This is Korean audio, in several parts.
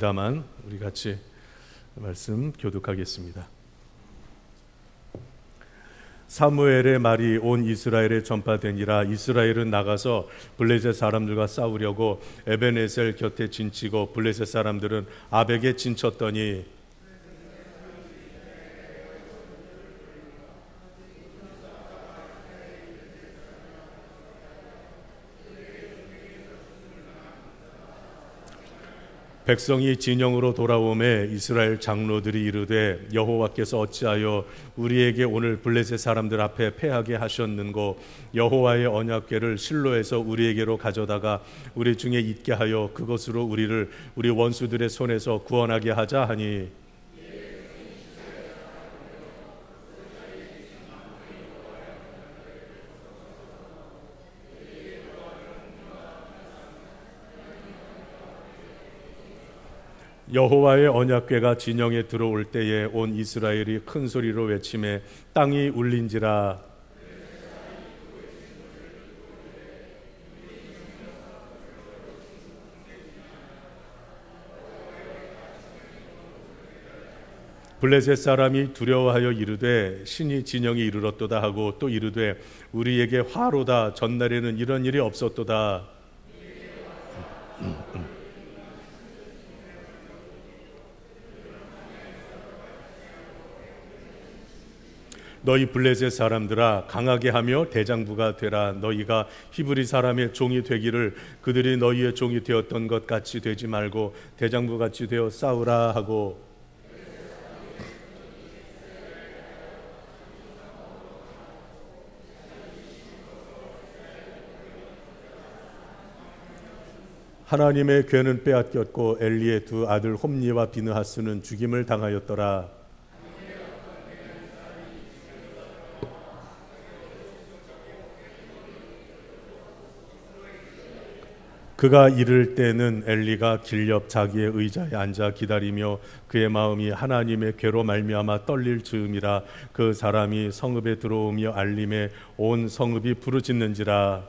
다만 우리 같이 말씀 교독하겠습니다. 사무엘의 말이 온 이스라엘에 전파되니라. 이스라엘은 나가서 블레셋 사람들과 싸우려고 에벤에셀 곁에 진치고 블레셋 사람들은 아벡에 진쳤더니 백성이 진영으로 돌아오매 이스라엘 장로들이 이르되 여호와께서 어찌하여 우리에게 오늘 블레셋 사람들 앞에 패하게 하셨는고 여호와의 언약궤를 실로에서 우리에게로 가져다가 우리 중에 있게 하여 그것으로 우리를 우리 원수들의 손에서 구원하게 하자 하니 여호와의 언약궤가 진영에 들어올 때에 온 이스라엘이 큰 소리로 외치매 땅이 울린지라. 블레셋 사람이 두려워하여 이르되 신이 진영에 이르렀도다 하고 또 이르되 우리에게 화로다. 전날에는 이런 일이 없었도다. 너희 블레셋 사람들아 강하게 하며 대장부가 되라. 너희가 히브리 사람의 종이 되기를 그들이 너희의 종이 되었던 것 같이 되지 말고 대장부 같이 되어 싸우라 하고 하나님의 궤는 빼앗겼고 엘리의 두 아들 홈니와 비느하스는 죽임을 당하였더라. 그가 이를 때는 엘리가 길 옆 자기의 의자에 앉아 기다리며 그의 마음이 하나님의 궤로 말미암아 떨릴 즈음이라. 그 사람이 성읍에 들어오며 알림에 온 성읍이 부르짖는지라.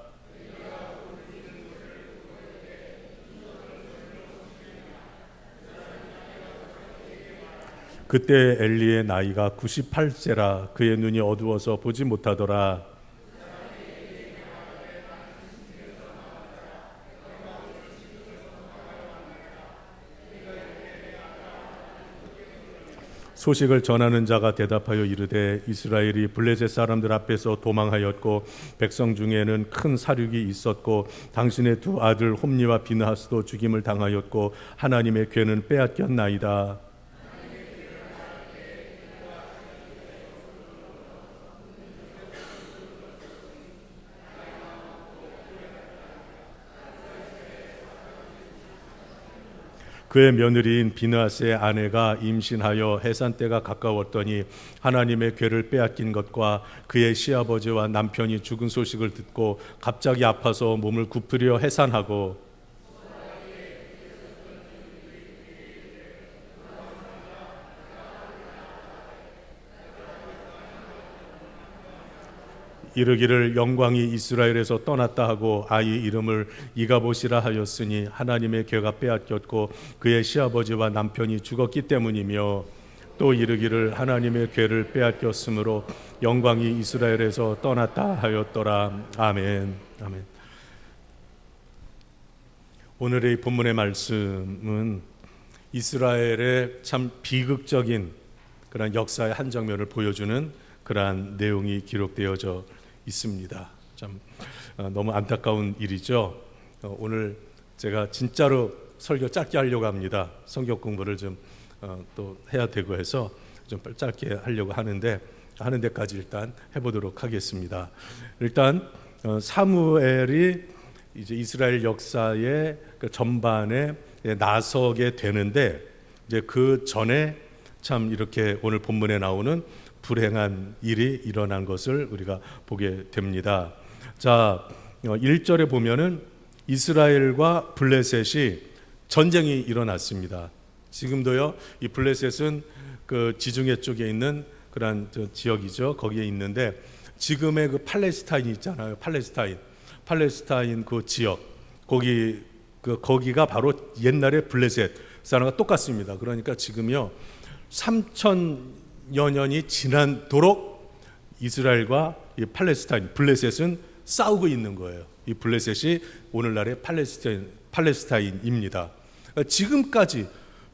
그때 엘리의 나이가 98세라. 그의 눈이 어두워서 보지 못하더라. 소식을 전하는 자가 대답하여 이르되 이스라엘이 블레셋 사람들 앞에서 도망하였고 백성 중에는 큰 사륙이 있었고 당신의 두 아들 홈니와 비느하스도 죽임을 당하였고 하나님의 궤는 빼앗겼나이다. 그의 며느리인 비느하스의 아내가 임신하여 해산 때가 가까웠더니 하나님의 궤를 빼앗긴 것과 그의 시아버지와 남편이 죽은 소식을 듣고 갑자기 아파서 몸을 굽으려 해산하고 이르기를 영광이 이스라엘에서 떠났다 하고 아이 이름을 이가봇이라 하였으니 하나님의 궤가 빼앗겼고 그의 시아버지와 남편이 죽었기 때문이며 또 이르기를 하나님의 궤를 빼앗겼으므로 영광이 이스라엘에서 떠났다 하였더라. 아멘. 아멘. 오늘의 본문의 말씀은 이스라엘의 참 비극적인 그런 역사의 한 장면을 보여주는 그러한 내용이 기록되어져 있습니다. 참 너무 안타까운 일이죠. 오늘 제가 진짜로 설교 짧게 하려고 합니다. 성경 공부를 좀 또 해야 되고 해서 좀 짧게 하려고 하는 데까지 일단 해보도록 하겠습니다. 일단 사무엘이 이제 이스라엘 역사의 그 전반에 나서게 되는데 이제 그 전에 참 이렇게 오늘 본문에 나오는 불행한 일이 일어난 것을 우리가 보게 됩니다. 자, 1절에 보면은 이스라엘과 블레셋이 전쟁이 일어났습니다. 지금도요, 이 블레셋은 그 지중해 쪽에 있는 그런 지역이죠. 거기에 있는데 지금의 그 팔레스타인 있잖아요. 팔레스타인 그 지역 거기가 바로 옛날에 블레셋 사람과 똑같습니다. 그러니까 지금요 3천여 년이 지난도록 이스라엘과 이 팔레스타인, 블레셋은 싸우고 있는 거예요. 이 블레셋이 오늘날의 팔레스타인입니다. 그러니까 지금까지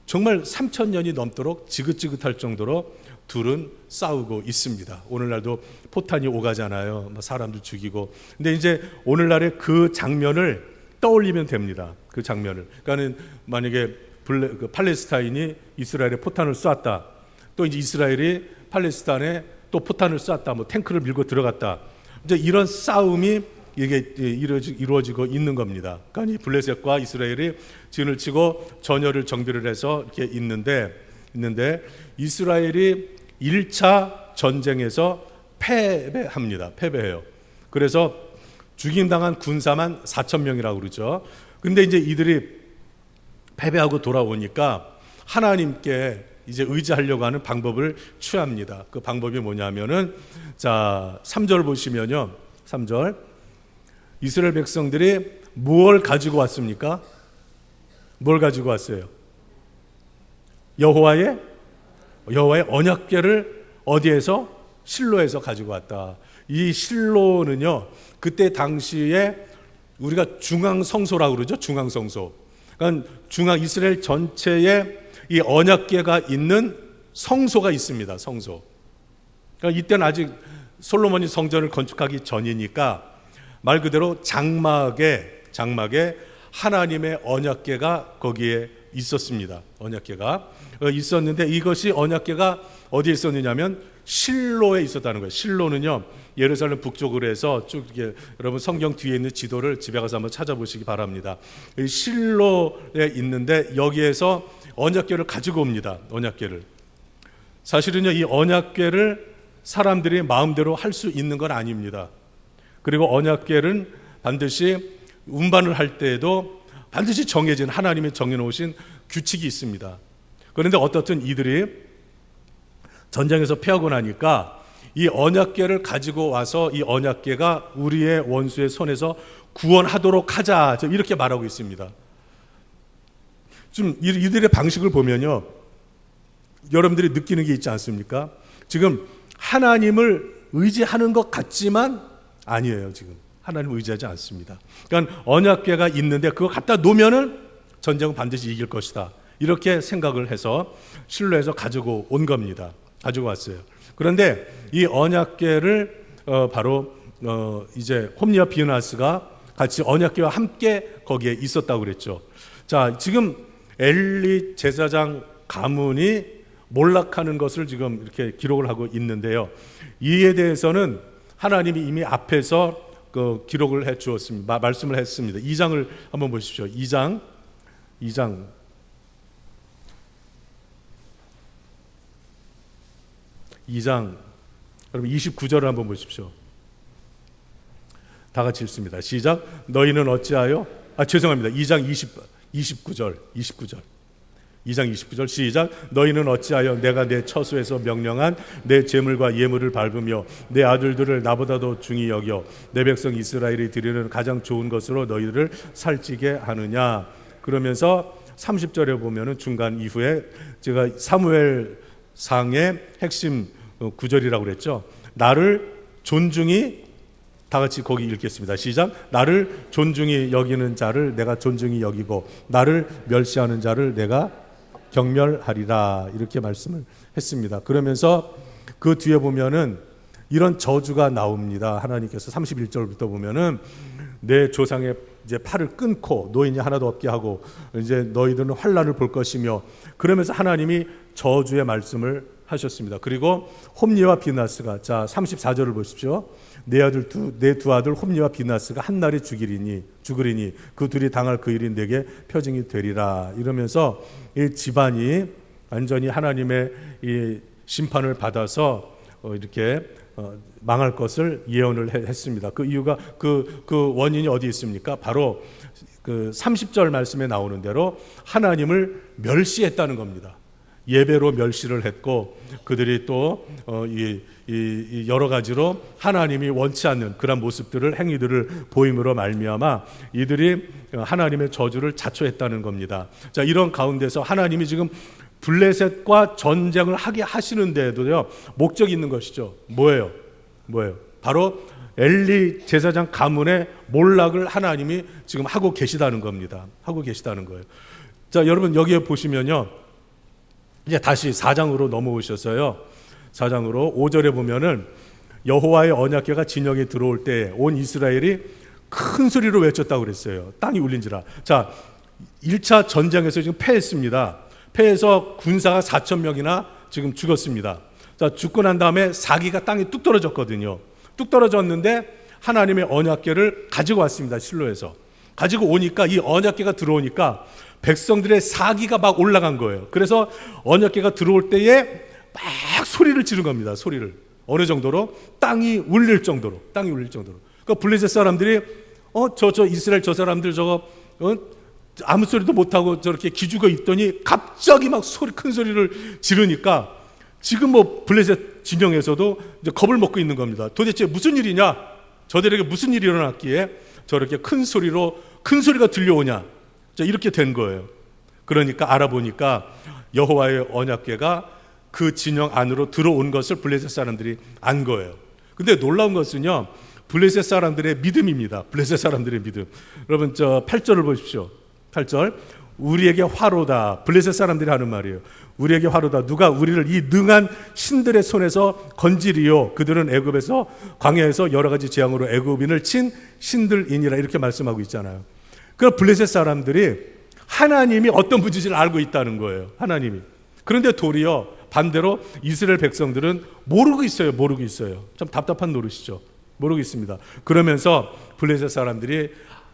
정말 3천 년이 넘도록 지긋지긋할 정도로 둘은 싸우고 있습니다. 오늘날도 포탄이 오가잖아요. 사람들 죽이고. 근데 이제 오늘날의 그 장면을 떠올리면 됩니다. 그 장면을. 그러니까는 만약에 팔레스타인이 이스라엘에 포탄을 쐈다. 또 이제 이스라엘이 팔레스타인에 또 포탄을 쐈다. 뭐 탱크를 밀고 들어갔다. 이제 이런 싸움이 이게 이루어지고 있는 겁니다. 그러니까 이 블레셋과 이스라엘이 진을 치고 전열을 정비를 해서 이렇게 있는데 이스라엘이 1차 전쟁에서 패배합니다. 패배해요. 그래서 죽임당한 군사만 4천 명이라고 그러죠. 근데 이제 이들이 패배하고 돌아오니까 하나님께 이제 의지하려고 하는 방법을 취합니다. 그 방법이 뭐냐면은 자, 3절 보시면요. 3절. 이스라엘 백성들이 뭘 가지고 왔습니까? 뭘 가지고 왔어요? 여호와의 언약궤를 어디에서? 실로에서 가지고 왔다. 이 실로는요, 그때 당시에 우리가 중앙성소라고 그러죠. 중앙성소. 그러니까 이스라엘 전체에 이 언약궤가 있는 성소가 있습니다. 성소. 그러니까 이때는 아직 솔로몬이 성전을 건축하기 전이니까 말 그대로 장막에 하나님의 언약궤가 거기에 있었습니다. 언약궤가 있었는데 이것이 언약궤가 어디에 있었느냐면 실로에 있었다는 거예요. 실로는요 예루살렘 북쪽으로 해서 쭉 이게 여러분 성경 뒤에 있는 지도를 집에 가서 한번 찾아보시기 바랍니다. 이 실로에 있는데 여기에서 언약궤를 가지고 옵니다. 언약궤를. 사실은요 이 언약궤를 사람들이 마음대로 할 수 있는 건 아닙니다. 그리고 언약궤는 반드시 운반을 할 때에도 반드시 정해진 하나님이 정해놓으신 규칙이 있습니다. 그런데 어떻든 이들이 전쟁에서 패하고 나니까 이 언약궤를 가지고 와서 이 언약궤가 우리의 원수의 손에서 구원하도록 하자 이렇게 말하고 있습니다. 좀 이들의 방식을 보면요 여러분들이 느끼는 게 있지 않습니까? 지금 하나님을 의지하는 것 같지만 아니에요. 지금 하나님을 의지하지 않습니다. 그러니까 언약궤가 있는데 그거 갖다 놓으면은 전쟁은 반드시 이길 것이다. 이렇게 생각을 해서 실로에서 가지고 온 겁니다. 가지고 왔어요. 그런데 이 언약궤를 바로 이제 홈리와 비느하스가 같이 언약궤와 함께 거기에 있었다고 그랬죠. 자, 지금 엘리 제사장 가문이 몰락하는 것을 지금 이렇게 기록을 하고 있는데요. 이에 대해서는 하나님이 이미 앞에서 그 기록을 해 주었습니다. 말씀을 했습니다. 2장을 한번 보십시오. 2장 여러분 29절을 한번 보십시오. 다 같이 읽습니다. 시작. 너희는 어찌하여 죄송합니다. 2장 29절 2장 29절 시작. 너희는 어찌하여 내가 내 처소에서 명령한 내 제물과 예물을 밟으며 내 아들들을 나보다도 중히 여겨 내 백성 이스라엘이 드리는 가장 좋은 것으로 너희들을 살찌게 하느냐. 그러면서 30절에 보면은 중간 이후에 제가 사무엘 상의 핵심 구절이라고 그랬죠. 나를 존중히 다 같이 거기 읽겠습니다. 시작. 나를 존중히 여기는 자를 내가 존중히 여기고 나를 멸시하는 자를 내가 경멸하리라 이렇게 말씀을 했습니다. 그러면서 그 뒤에 보면은 이런 저주가 나옵니다. 하나님께서 31절부터 보면은 내 조상의 이제 팔을 끊고 노인이 하나도 없게 하고 이제 너희들은 환난을 볼 것이며 그러면서 하나님이 저주의 말씀을 하셨습니다. 그리고 홈리와 비느하스가 자 34절을 보십시오. 내 두 아들 홈리와 비느하스가 한 날에 죽으리니 그 둘이 당할 그 일이 내게 표징이 되리라 이러면서 이 집안이 완전히 하나님의 이 심판을 받아서 이렇게 망할 것을 예언을 했습니다. 그 이유가 그 원인이 어디 있습니까? 바로 그 30절 말씀에 나오는 대로 하나님을 멸시했다는 겁니다. 예배로 멸시를 했고, 그들이 또 여러 가지로 하나님이 원치 않는 그런 모습들을, 행위들을 보임으로 말미암아 이들이 하나님의 저주를 자초했다는 겁니다. 자, 이런 가운데서 하나님이 지금 블레셋과 전쟁을 하게 하시는데도요, 목적이 있는 것이죠. 뭐예요? 바로 엘리 제사장 가문의 몰락을 하나님이 지금 하고 계시다는 겁니다. 하고 계시다는 거예요. 자, 여러분 여기에 보시면요, 이제 다시 4장으로 넘어오셔서요, 4장으로 5절에 보면은 여호와의 언약궤가 진영에 들어올 때 온 이스라엘이 큰 소리로 외쳤다고 그랬어요. 땅이 울린지라. 자, 1차 전쟁에서 지금 패했습니다. 패해서 군사가 4,000명이나 지금 죽었습니다. 자, 죽고 난 다음에 사기가 땅에 뚝 떨어졌거든요. 뚝 떨어졌는데 하나님의 언약궤를 가지고 왔습니다. 실로에서 가지고 오니까, 이 언약궤가 들어오니까 백성들의 사기가 막 올라간 거예요. 그래서 언약궤가 들어올 때에 막 소리를 지른 겁니다. 소리를. 어느 정도로? 땅이 울릴 정도로. 그러니까 블레셋 사람들이 저 이스라엘 저 사람들 저거 아무 소리도 못하고 저렇게 기죽어 있더니 갑자기 막 큰 소리를 지르니까 지금 블레셋 진영에서도 이제 겁을 먹고 있는 겁니다. 도대체 무슨 일이냐? 저들에게 무슨 일이 일어났기에 저렇게 큰 소리가 들려오냐? 자, 이렇게 된 거예요. 그러니까 알아보니까 여호와의 언약궤가 그 진영 안으로 들어온 것을 블레셋 사람들이 안 거예요. 근데 놀라운 것은요, 블레셋 사람들의 믿음입니다. 블레셋 사람들의 믿음. 여러분 저 8절을 보십시오. 8절. 우리에게 화로다. 블레셋 사람들이 하는 말이에요. 우리에게 화로다. 누가 우리를 이 능한 신들의 손에서 건지리요. 그들은 애굽에서, 광야에서 여러 가지 재앙으로 애굽인을 친 신들이니라. 이렇게 말씀하고 있잖아요. 그 블레셋 사람들이 하나님이 어떤 분인지를 알고 있다는 거예요. 하나님이. 그런데 도리어 반대로 이스라엘 백성들은 모르고 있어요. 참 답답한 노릇이죠. 모르고 있습니다. 그러면서 블레셋 사람들이,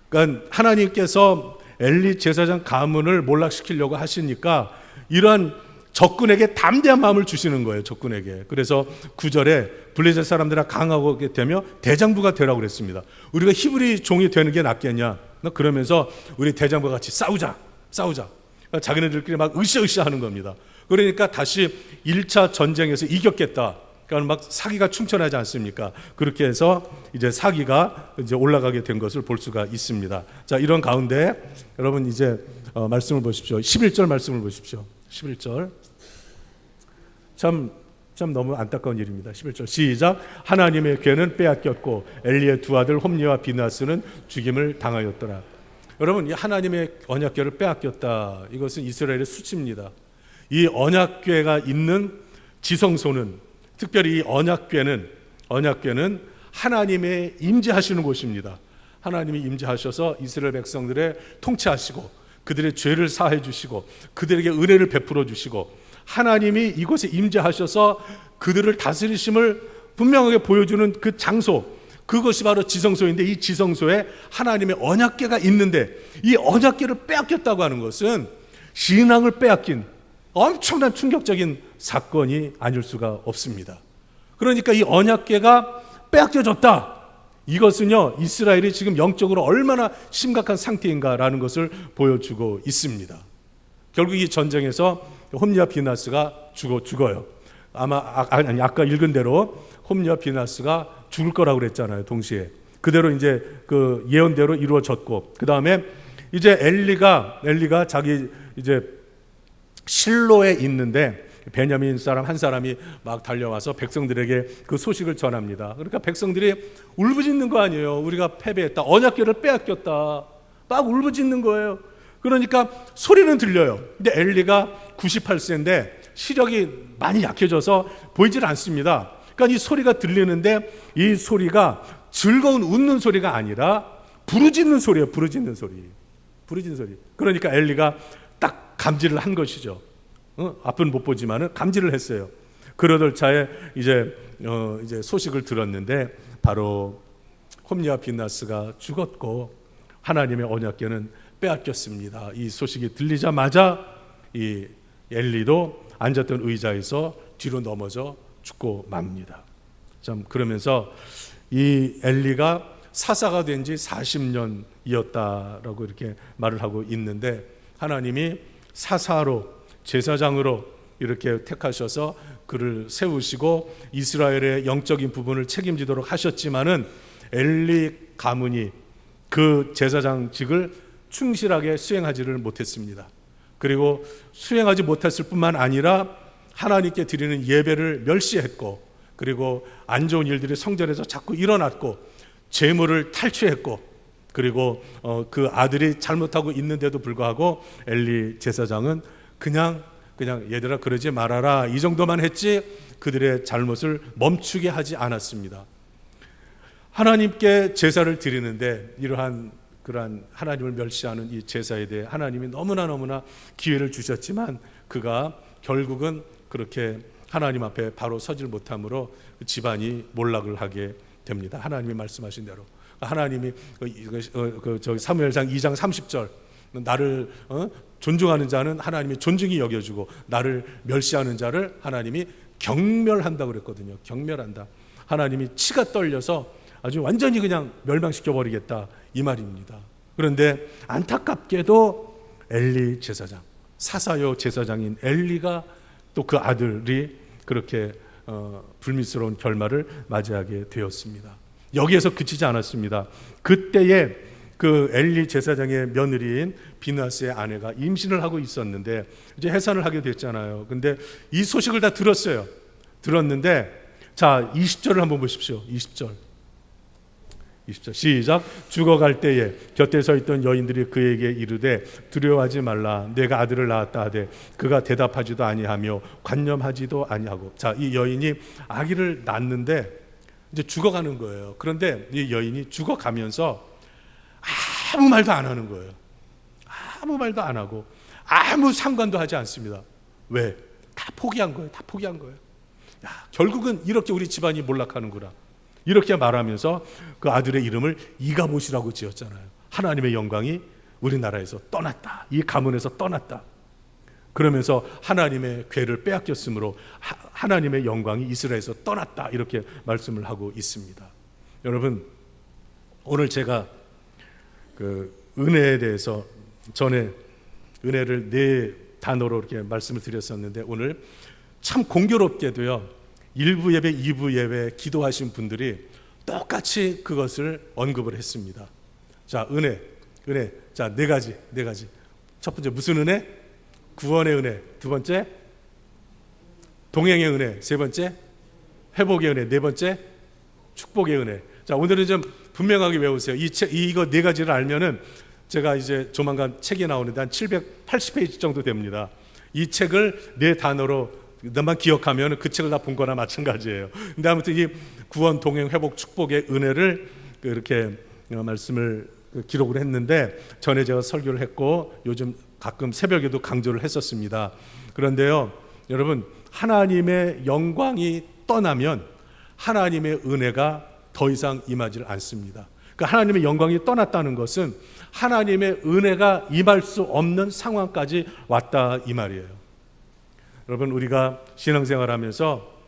그러니까 하나님께서 엘리 제사장 가문을 몰락시키려고 하시니까 이러한 적군에게 담대한 마음을 주시는 거예요. 적군에게. 그래서 9절에 블레셋 사람들이랑 강하게 되며 대장부가 되라고 그랬습니다. 우리가 히브리 종이 되는 게 낫겠냐? 그러면서 우리 대장부와 같이 싸우자. 그러니까 자기네들끼리 막 으쌰으쌰 하는 겁니다. 그러니까 다시 1차 전쟁에서 이겼겠다. 그러니까 막 사기가 충천하지 않습니까? 그렇게 해서 이제 사기가 이제 올라가게 된 것을 볼 수가 있습니다. 자, 이런 가운데 여러분 이제 말씀을 보십시오. 11절 말씀을 보십시오. 11절. 참 너무 안타까운 일입니다. 11절 시작. 하나님의 궤는 빼앗겼고 엘리의 두 아들 홈리와 비나스는 죽임을 당하였더라. 여러분, 이 하나님의 언약궤를 빼앗겼다. 이것은 이스라엘의 수치입니다. 이 언약궤가 있는 지성소는, 특별히 이 언약궤는 하나님의 임재하시는 곳입니다. 하나님이 임재하셔서 이스라엘 백성들의 통치하시고 그들의 죄를 사해 주시고 그들에게 은혜를 베풀어 주시고 하나님이 이곳에 임재하셔서 그들을 다스리심을 분명하게 보여주는 그 장소, 그것이 바로 지성소인데, 이 지성소에 하나님의 언약궤가 있는데 이 언약궤를 빼앗겼다고 하는 것은 신앙을 빼앗긴 엄청난 충격적인 사건이 아닐 수가 없습니다. 그러니까 이 언약궤가 빼앗겨졌다. 이것은요, 이스라엘이 지금 영적으로 얼마나 심각한 상태인가라는 것을 보여주고 있습니다. 결국 이 전쟁에서 홈리와 비나스가 죽어요. 아까 읽은 대로 홈리와 비나스가 죽을 거라고 그랬잖아요. 동시에 그대로 이제 그 예언대로 이루어졌고, 그 다음에 이제 엘리가 자기 이제 실로에 있는데 베냐민 사람 한 사람이 막 달려와서 백성들에게 그 소식을 전합니다. 그러니까 백성들이 울부짖는 거 아니에요. 우리가 패배했다. 언약궤를 빼앗겼다. 막 울부짖는 거예요. 그러니까 소리는 들려요. 근데 엘리가 98세인데 시력이 많이 약해져서 보이질 않습니다. 그러니까 이 소리가 들리는데 이 소리가 즐거운 웃는 소리가 아니라 부르짖는 소리예요. 부르짖는 소리. 그러니까 엘리가 딱 감지를 한 것이죠. 앞은 못 보지만은 감지를 했어요. 그러던 차에 이제 소식을 들었는데 바로 홈리와 비나스가 죽었고 하나님의 언약궤는 빼앗겼습니다. 이 소식이 들리자마자 이 엘리도 앉았던 의자에서 뒤로 넘어져 죽고 맙니다. 참, 그러면서 이 엘리가 사사가 된 지 40년이었다라고 이렇게 말을 하고 있는데, 하나님이 사사로, 제사장으로 이렇게 택하셔서 그를 세우시고 이스라엘의 영적인 부분을 책임지도록 하셨지만은 엘리 가문이 그 제사장직을 충실하게 수행하지를 못했습니다. 그리고 수행하지 못했을 뿐만 아니라 하나님께 드리는 예배를 멸시했고, 그리고 안 좋은 일들이 성전에서 자꾸 일어났고, 재물을 탈취했고, 그리고 그 아들이 잘못하고 있는데도 불구하고 엘리 제사장은 그냥 얘들아 그러지 말아라 이 정도만 했지 그들의 잘못을 멈추게 하지 않았습니다. 하나님께 제사를 드리는데 이러한 그러한 하나님을 멸시하는 이 제사에 대해 하나님이 너무나 기회를 주셨지만 그가 결국은 그렇게 하나님 앞에 바로 서질 못함으로 집안이 몰락을 하게 됩니다. 하나님이 말씀하신 대로 하나님이 사무엘상 2장 30절 나를 존중하는 자는 하나님이 존중히 여겨주고 나를 멸시하는 자를 하나님이 경멸한다 그랬거든요. 경멸한다. 하나님이 치가 떨려서 아주 완전히 그냥 멸망시켜버리겠다 이 말입니다. 그런데 안타깝게도 엘리 제사장, 사사요 제사장인 엘리가 또 그 아들이 그렇게 불미스러운 결말을 맞이하게 되었습니다. 여기에서 그치지 않았습니다. 그때에 그 엘리 제사장의 며느리인 비느하스의 아내가 임신을 하고 있었는데 이제 해산을 하게 됐잖아요. 근데 이 소식을 다 들었어요. 들었는데 자 20절을 한번 보십시오. 20절 시작. 죽어갈 때에 곁에 서 있던 여인들이 그에게 이르되 두려워하지 말라 내가 아들을 낳았다 하되 그가 대답하지도 아니하며 관념하지도 아니하고. 자, 이 여인이 아기를 낳는데 이제 죽어가는 거예요. 그런데 이 여인이 죽어가면서 아무 말도 안 하는 거예요. 아무 말도 안 하고 아무 상관도 하지 않습니다. 왜? 다 포기한 거예요. 다 포기한 거예요. 야, 결국은 이렇게 우리 집안이 몰락하는구나. 이렇게 말하면서 그 아들의 이름을 이가봇이라고 지었잖아요. 하나님의 영광이 우리나라에서 떠났다. 이 가문에서 떠났다. 그러면서 하나님의 궤를 빼앗겼으므로 하나님의 영광이 이스라엘에서 떠났다. 이렇게 말씀을 하고 있습니다. 여러분, 오늘 제가 그 은혜에 대해서 전에 은혜를 4단어로 이렇게 말씀을 드렸었는데 오늘 참 공교롭게도요. 1부 예배, 2부 예배 기도하신 분들이 똑같이 그것을 언급을 했습니다. 자, 은혜. 자, 네 가지. 첫 번째 무슨 은혜? 구원의 은혜. 두 번째 동행의 은혜. 세 번째 회복의 은혜. 네 번째 축복의 은혜. 자, 오늘은 좀 분명하게 외우세요. 이거 네 가지를 알면은 제가 이제 조만간 책이 나오는데 한 780페이지 정도 됩니다. 이 책을 4단어로 너만 기억하면 그 책을 다 본 거나 마찬가지예요. 근데 아무튼 이 구원, 동행, 회복, 축복의 은혜를 이렇게 말씀을 기록을 했는데 전에 제가 설교를 했고 요즘 가끔 새벽에도 강조를 했었습니다. 그런데요, 여러분, 하나님의 영광이 떠나면 하나님의 은혜가 더 이상 임하지 않습니다. 그러니까 하나님의 영광이 떠났다는 것은 하나님의 은혜가 임할 수 없는 상황까지 왔다 이 말이에요. 여러분, 우리가 신앙생활하면서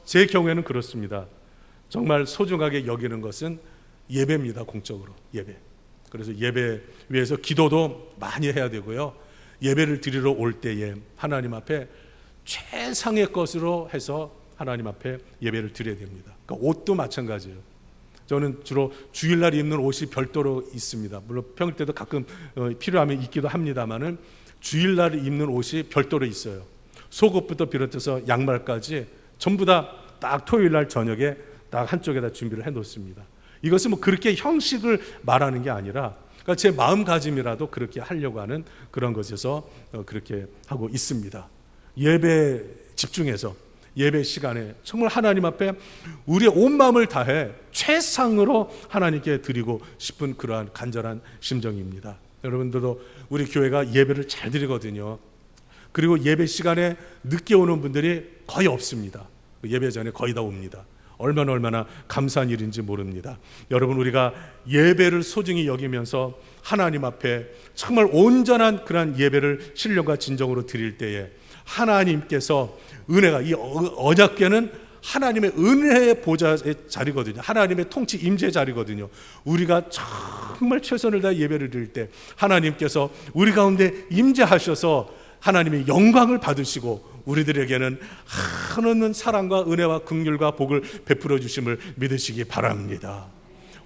제 경우에는 그렇습니다. 정말 소중하게 여기는 것은 예배입니다. 공적으로 예배. 그래서 예배 위해서 기도도 많이 해야 되고요. 예배를 드리러 올 때에 하나님 앞에 최상의 것으로 해서 하나님 앞에 예배를 드려야 됩니다. 그러니까 옷도 마찬가지예요. 저는 주로 주일날 입는 옷이 별도로 있습니다. 물론 평일 때도 가끔 필요하면 입기도 합니다만은 주일날 입는 옷이 별도로 있어요. 속옷부터 비롯해서 양말까지 전부 다 딱 토요일날 저녁에 딱 한쪽에다 준비를 해놓습니다. 이것은 뭐 그렇게 형식을 말하는 게 아니라 그러니까 제 마음가짐이라도 그렇게 하려고 하는 그런 것에서 그렇게 하고 있습니다. 예배 집중해서 예배 시간에 정말 하나님 앞에 우리의 온 마음을 다해 최상으로 하나님께 드리고 싶은 그러한 간절한 심정입니다. 여러분들도 우리 교회가 예배를 잘 드리거든요. 그리고 예배 시간에 늦게 오는 분들이 거의 없습니다. 예배 전에 거의 다 옵니다. 얼마나 감사한 일인지 모릅니다. 여러분, 우리가 예배를 소중히 여기면서 하나님 앞에 정말 온전한 그런 예배를 신령과 진정으로 드릴 때에 하나님께서 은혜가, 이 언약궤는 하나님의 은혜의 보좌의 자리거든요. 하나님의 통치 임재 자리거든요. 우리가 정말 최선을 다해 예배를 드릴 때 하나님께서 우리 가운데 임재하셔서 하나님의 영광을 받으시고 우리들에게는 한없는 사랑과 은혜와 긍휼과 복을 베풀어 주심을 믿으시기 바랍니다.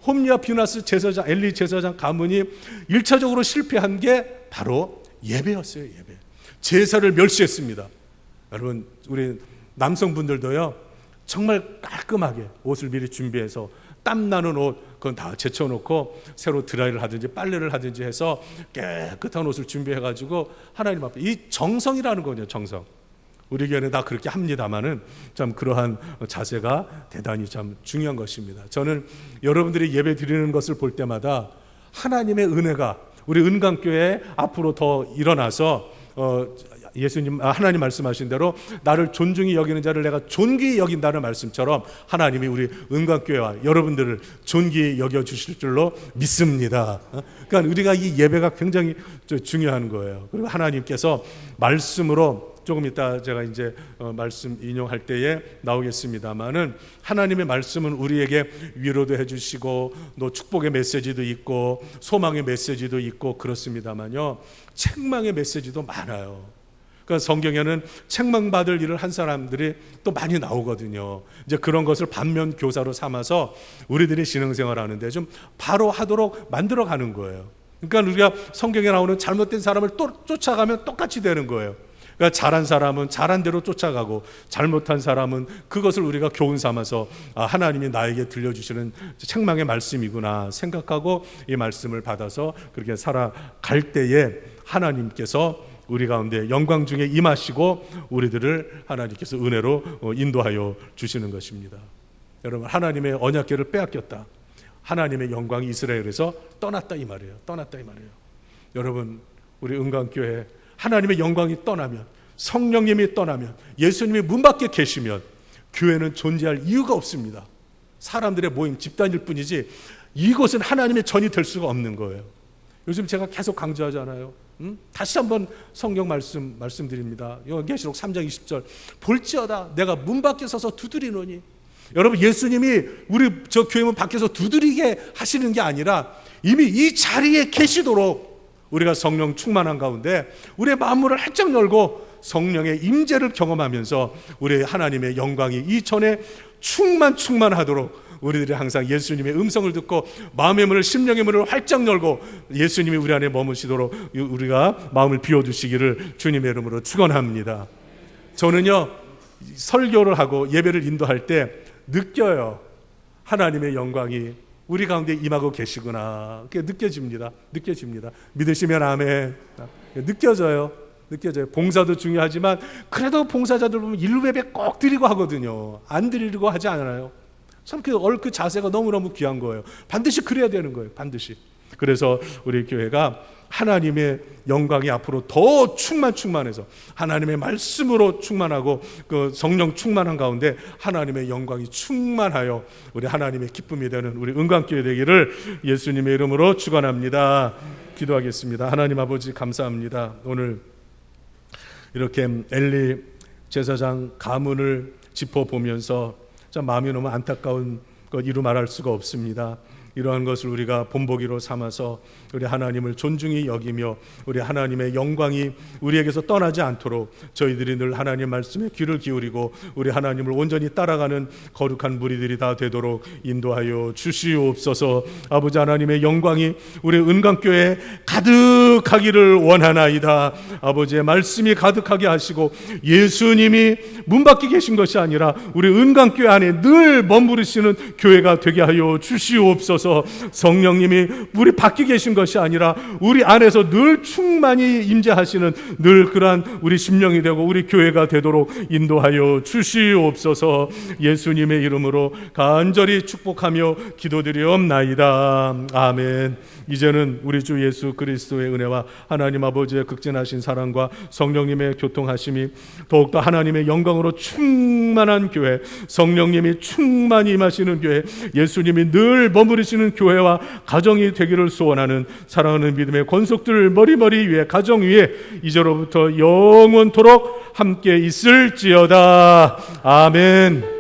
홈리와 비나스 제사장, 엘리 제사장 가문이 1차적으로 실패한 게 바로 예배였어요. 예배. 제사를 멸시했습니다. 여러분, 우리 남성분들도요, 정말 깔끔하게 옷을 미리 준비해서 땀나는 옷 그건 다 제쳐놓고 새로 드라이를 하든지 빨래를 하든지 해서 깨끗한 옷을 준비해가지고 하나님 앞에, 이 정성이라는 거죠. 정성. 우리 교회는 다 그렇게 합니다만은 참 그러한 자세가 대단히 참 중요한 것입니다. 저는 여러분들이 예배 드리는 것을 볼 때마다 하나님의 은혜가 우리 은강교회 앞으로 더 일어나서 하나님 말씀하신 대로 나를 존중히 여기는 자를 내가 존귀히 여긴다는 말씀처럼 하나님이 우리 은강교회와 여러분들을 존귀히 여겨주실 줄로 믿습니다. 그러니까 우리가 이 예배가 굉장히 중요한 거예요. 그리고 하나님께서 말씀으로, 조금 이따 제가 이제 말씀 인용할 때에 나오겠습니다만은, 하나님의 말씀은 우리에게 위로도 해주시고 또 축복의 메시지도 있고 소망의 메시지도 있고 그렇습니다만요, 책망의 메시지도 많아요. 그러니까 성경에는 책망받을 일을 한 사람들이 또 많이 나오거든요. 이제 그런 것을 반면 교사로 삼아서 우리들이 신앙생활 하는데 좀 바로 하도록 만들어가는 거예요. 그러니까 우리가 성경에 나오는 잘못된 사람을 또 쫓아가면 똑같이 되는 거예요. 그러니까 잘한 사람은 잘한 대로 쫓아가고 잘못한 사람은 그것을 우리가 교훈 삼아서 하나님이 나에게 들려주시는 책망의 말씀이구나 생각하고 이 말씀을 받아서 그렇게 살아갈 때에 하나님께서 우리 가운데 영광 중에 임하시고 우리들을 하나님께서 은혜로 인도하여 주시는 것입니다. 여러분, 하나님의 언약궤를 빼앗겼다, 하나님의 영광이 이스라엘에서 떠났다 이 말이에요. 떠났다 이 말이에요. 여러분, 우리 은강교회 하나님의 영광이 떠나면, 성령님이 떠나면, 예수님이 문 밖에 계시면 교회는 존재할 이유가 없습니다. 사람들의 모임, 집단일 뿐이지 이곳은 하나님의 전이 될 수가 없는 거예요. 요즘 제가 계속 강조하잖아요. 다시 한번 성경 말씀드립니다. 요한계시록 3장 20절, 볼지어다 내가 문 밖에 서서 두드리노니. 여러분, 예수님이 우리 저 교회문 밖에서 두드리게 하시는 게 아니라 이미 이 자리에 계시도록 우리가 성령 충만한 가운데 우리의 마음을 활짝 열고 성령의 임재를 경험하면서 우리 하나님의 영광이 이 전에 충만하도록 우리들이 항상 예수님의 음성을 듣고 마음의 문을, 심령의 문을 활짝 열고 예수님이 우리 안에 머무시도록 우리가 마음을 비워주시기를 주님의 이름으로 축원합니다. 저는요, 설교를 하고 예배를 인도할 때 느껴요. 하나님의 영광이 우리 가운데 임하고 계시구나. 그게 느껴집니다. 믿으시면 아멘. 느껴져요. 봉사도 중요하지만 그래도 봉사자들 보면 일루예배 꼭 드리고 하거든요. 안 드리려고 하지 않아요. 참 그 자세가 너무너무 귀한 거예요. 반드시 그래야 되는 거예요. 반드시. 그래서 우리 교회가 하나님의 영광이 앞으로 더 충만해서 하나님의 말씀으로 충만하고 그 성령 충만한 가운데 하나님의 영광이 충만하여 우리 하나님의 기쁨이 되는 우리 은광교회 되기를 예수님의 이름으로 축원합니다. 기도하겠습니다. 하나님 아버지, 감사합니다. 오늘 이렇게 엘리 제사장 가문을 짚어보면서 참 마음이 너무 안타까운 것 이루 말할 수가 없습니다. 이러한 것을 우리가 본보기로 삼아서 우리 하나님을 존중히 여기며 우리 하나님의 영광이 우리에게서 떠나지 않도록 저희들이 늘 하나님 말씀에 귀를 기울이고 우리 하나님을 온전히 따라가는 거룩한 무리들이 다 되도록 인도하여 주시옵소서. 아버지 하나님의 영광이 우리 은강교회에 가득하기를 원하나이다. 아버지의 말씀이 가득하게 하시고 예수님이 문 밖에 계신 것이 아니라 우리 은강교회 안에 늘 머무르시는 교회가 되게 하여 주시옵소서. 성령님이 우리 밖에 계신 것이 아니라 우리 안에서 늘 충만히 임재하시는 늘 그러한 우리 심령이 되고 우리 교회가 되도록 인도하여 주시옵소서. 예수님의 이름으로 간절히 축복하며 기도드리옵나이다. 아멘. 이제는 우리 주 예수 그리스도의 은혜와 하나님 아버지의 극진하신 사랑과 성령님의 교통하심이 더욱더 하나님의 영광으로 충만한 교회, 성령님이 충만히 임하시는 교회, 예수님이 늘 머무르시는 교회와 가정이 되기를 소원하는 사랑하는 믿음의 권속들 머리머리 위에, 가정 위에 이제로부터 영원토록 함께 있을지어다. 아멘.